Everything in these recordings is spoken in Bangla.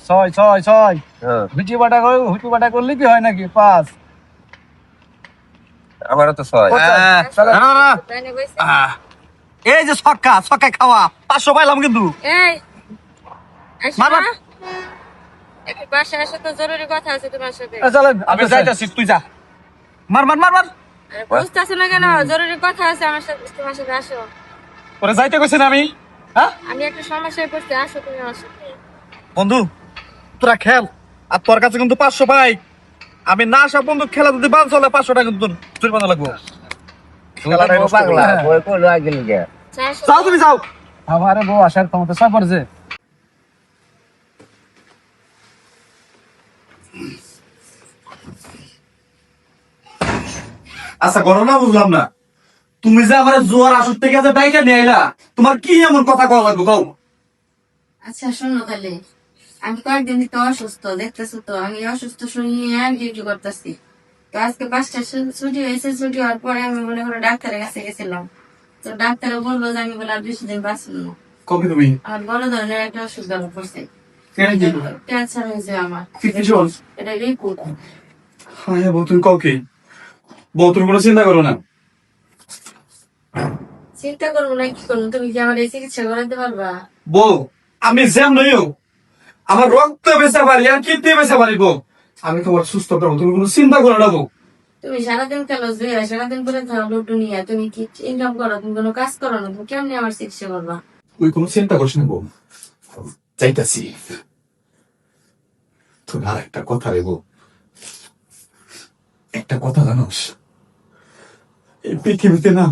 ছয় ছয় ছয় হুটি বাটা করলে কি হয় নাকি? 5 আমারও তো 6। এই যে ছক্কা ছক্কা খাওয়া 500 পাইলাম কিন্তু। এই মারবার। একটু বাসায় আসো তো, জরুরি কথা আছে তোমার সাথে। চলেন আমি যাইতাছি, তুই যা। মার মার মার মার। আরে বুঝতেছো না কেন? জরুরি কথা আছে আমার সাথে, তোমার সাথে আসো। তোরে যাইতে কইছেন আমি, হ্যাঁ? আমি একটা সমস্যায় পড়ছি, আসো তুমি আমার সাথে। বন্ধু তোরা খেল, আর তোর কাছে কিন্তু 500 পাই। আমি না আসা বন্ধু, খেলা যদি বাল চলে 500 টাকা কিন্তু জরিমানা লাগবো। খেলাটাই নষ্ট পাগলা করলাম। বই কইলো আগে লিগে। যাও তুমি যাও। আমারে বউ আসার ক্ষমতা সব পড়ছে। আচ্ছা ঘটনা বুঝলাম না, তুমি যে আমার জোয়ার আসর থেকে যে ডাইকা নিয়ে আইলা, তোমার কি এমন কথা কওয়া লাগবে কও? আচ্ছা শোনো তাহলে, আমি কয়েকদিন থেকে অসুস্থ, দেখতেছো তো আমি অসুস্থ শুনিয়ে ডিউটি করতেছি। তো আজকে 5টা ছুটি হয়েছে, ছুটি হওয়ার পরে আমি মনে করে ডাক্তারের কাছে গেছিলাম। তো ডাক্তারে বললো যে আমি বলে আর বেশি দিন বাঁচব না। কবে তুমি আমার বড় ধরনের একটা অসুখ ধরা পড়ছে, ক্যান্সার হয়েছে আমার। এটা রিপোর্ট। হ্যাঁ বউ, তুমি কও কি? বউ তুমি কোনো চিন্তা করো না। চিন্তা করবো না কি করবো, তুমি কি আমার এই চিকিৎসা করাতে পারবা? বউ আমি জ্যাম নইও, আমার রক্ত বেচা পারি আর কিডনি বেচা পারি বউ। আমি তোমার সুস্থ করবো, তুমি কোনো চিন্তা করো না বউ। তুমি সারাদিন খেলো জুয়া, সারাদিন করে ধরো লুডু নিয়ে, তুমি কি ইনকাম করো? তুমি কোনো কাজ করো না, তুমি কেমনি আমার চিকিৎসা করবা? তুই কোনো চিন্তা করিস না বউ, চাইতাছি। তোর আর একটা কথা রে বউ, একটা কথা জানোস, এই পৃথিবীতে না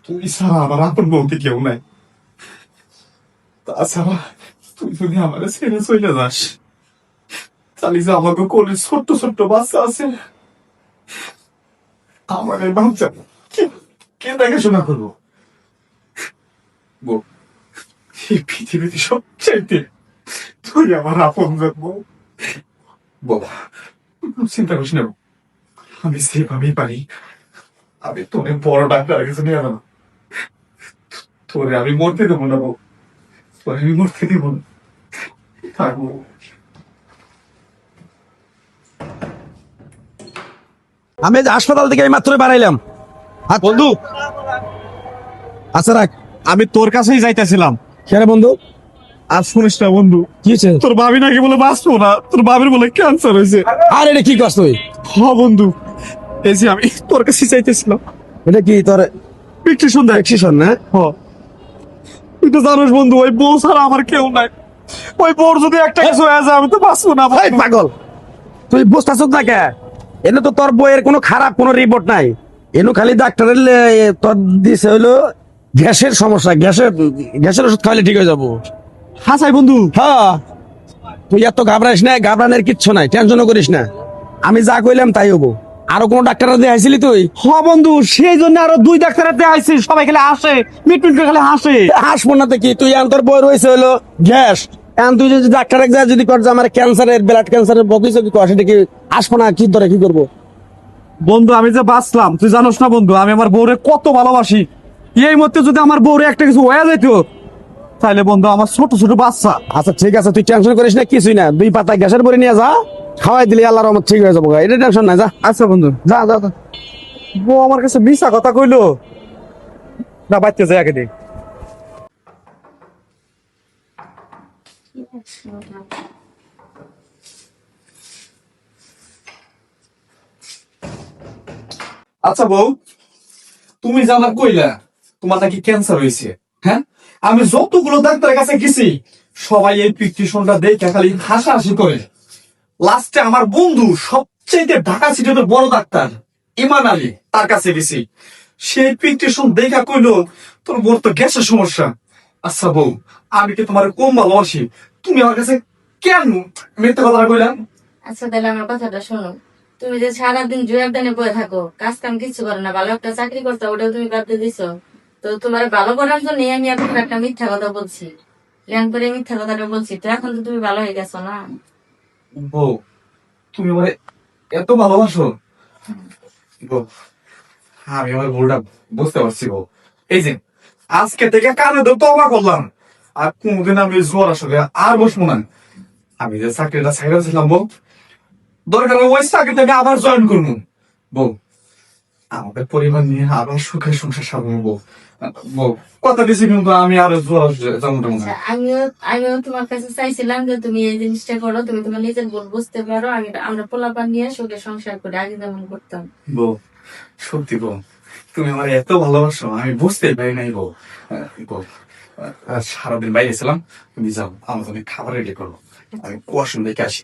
তুই ছাড়া আমার আপন বউকে কেউ নাই। তাছাড়া তুই যদি আমার ছেড়ে চলে যাস, তাহলে যে আমাকে কোলে ছোট্ট ছোট্ট বাচ্চা আছে, আমার এই বাচ্চা কে দেখাশোনা করবো? বউ, এই পৃথিবীতে সবচাইতে তুই আমার আপন বউ। বাবা চিন্তা করিস না, আমি সেভাবেই পারি। আমি তোরে বড় ডাক্তারের কাছে নিয়ে যাবো, তোরে আমি মরতে দেবো না বউ, তোরে আমি মরতে দেবো না। থাকবো। আমি যে হাসপাতাল থেকে এই মাত্র বাড়াইলাম। বন্ধু আচ্ছা রাখ। আমি তোর কাছেই যাইতেছিলাম। কেন বন্ধু? আর শুনিস না বন্ধু, কি হয়েছে? তোর ভাবি নাকি বলে বাঁচবো না, তোর ভাবির বলে ক্যান্সার হয়েছে। আর এটা কি করছ তুই? হ বন্ধু, এই যে আমি তোর কাছে চাইতেছিলাম। এটা কি তোর প্রেসক্রিপশন দেখ। প্রেসক্রিপশন না? হ, তুই তো জানিস বন্ধু, ওই বউ ছাড়া আমার কেউ নাই। ওই বউর যদি একটা কিছু হয়ে যায় আমি তো বাঁচবো না। এই পাগল, তুই বুঝতেছ না কে? এনে তো তোর বইয়ের কোনো খারাপ কোনো রিপোর্ট নাই। এনু খালি ডাক্তারের তোর দিছে হইলো গ্যাসের সমস্যা, গ্যাসের ওষুধ খাইলে ঠিক হয়ে যাবো। হাসাই বন্ধু। হ্যাঁ, তুই এত ঘাবড়াইস না, ঘাবড়ানোর কিচ্ছু নাই, টেনশনও করিস না। আমি যা কইলাম তাই হবো। আরো কোনো ডাক্তার দেখাইছিলি তুই? হ বন্ধু, সেই জন্য আরো 2 ডাক্তারের দেখাইছি, সবাই খালি হাসে, মিট মিট করে খালি হাসে। হাসবো না তো কি, তুই এখন তোর বই রয়েছে হলো গ্যাস, এখন তুই যদি ডাক্তারে যা যদি কর যে আমার ক্যান্সারের ব্লাড ক্যান্সারের বকিস কি কর, সেটা কি আসবো না? কি ধরে কি করবো? বন্ধু আমি যে বাঁচলাম তুই জানোস না বন্ধু, আমি আমার বউরে কত ভালোবাসি। এই মধ্যে যদি আমার বউরে একটা কিছু হয়ে যেত, তাহলে বন্ধু আমার ছোট ছোট বাচ্চা। আচ্ছা ঠিক আছে, তুই টেনশন করিস না, কিছুই না। 2 পাতা গ্যাসের বড়ি নিয়ে যা, খাওয়াই দিলে আল্লাহর রহমত ঠিক হয়ে যাবো। এটা টেনশন নাই, যা। আচ্ছা বন্ধু, যা যা যা। বউ আমার কাছে মিশা কথা কইলো না, বাচ্চা যায় আগে দেখ। আচ্ছা বউ, তুমি যে আমার কইলা তোমার নাকি ক্যান্সার হয়েছে, হ্যাঁ? আমি যতগুলো ডাক্তারের কাছে গেছি, সবাই এই প্রেসক্রিপশনটা দেখে খালি হাসাহাসি করে। লাস্টে আমার বন্ধু সবচেয়ে ঢাকা সিটিতে বড় ডাক্তার ইমান আলী, তার কাছে গেছি। সেই প্রেসক্রিপশন দেখা কইলো তোর বড় তো গ্যাসের সমস্যা। আচ্ছা বউ, আমি কি তোমার কম ভালোবাসি? তুমি আমার কাছে কেন মিথ্যা কথা কইলাম? আচ্ছা তাহলে আমার কথাটা শোনো, তুমি যে সারাদিন জুয়ার দানে বয়ে থাকো, কাজ কাম কিছু করো না, ভালো একটা চাকরি করতে, ওটাও তুমি বাদ দিয়ে দিছো। তো তোমার ভালো করার জন্য আমি এখন একটা মিথ্যা কথা বলছি, প্ল্যান করে মিথ্যা কথাটা বলছি। তো এখন তো তুমি ভালো হয়ে গেছো না? বউ তুমি আমার এত ভালোবাসো বউ, আমি আমার ভুলটা বুঝতে পারছি বউ। এই যে আজকে থেকে কানে ধরে তওবা করলাম, আর কোনদিন আমি জ্বর আসলে আর বসবো না। আমি যে চাকরিটা ছাইড়া ছিলাম বউ, দরকার হলে ওই চাকরিতে আমি আবার জয়েন করবো। বউ, আমাদের পরিবার নিয়ে আবার সুখে সংসার সাজাবো বউ। বউ, কথা দিছি কিন্তু আমি আর জ্বর যেমন আচ্ছা, আমিও তোমার কাছে চাইছিলাম যে তুমি এই জিনিসটা করো, তুমি তোমার নিজের ভুল বুঝতে পারো, আমরা পোলাপান নিয়ে সুখে সংসার করি, আগে যেমন করতাম। বউ, সত্যি বউ, তুমি আমার এত ভালোবাসো আমি বুঝতে পারি নাই বউ। বউ, সারাদিন বাইরে ছিলাম, তুমি যাও আমার জন্য খাবার রেডি করো, আমি কুয়াশন দেখে আসি।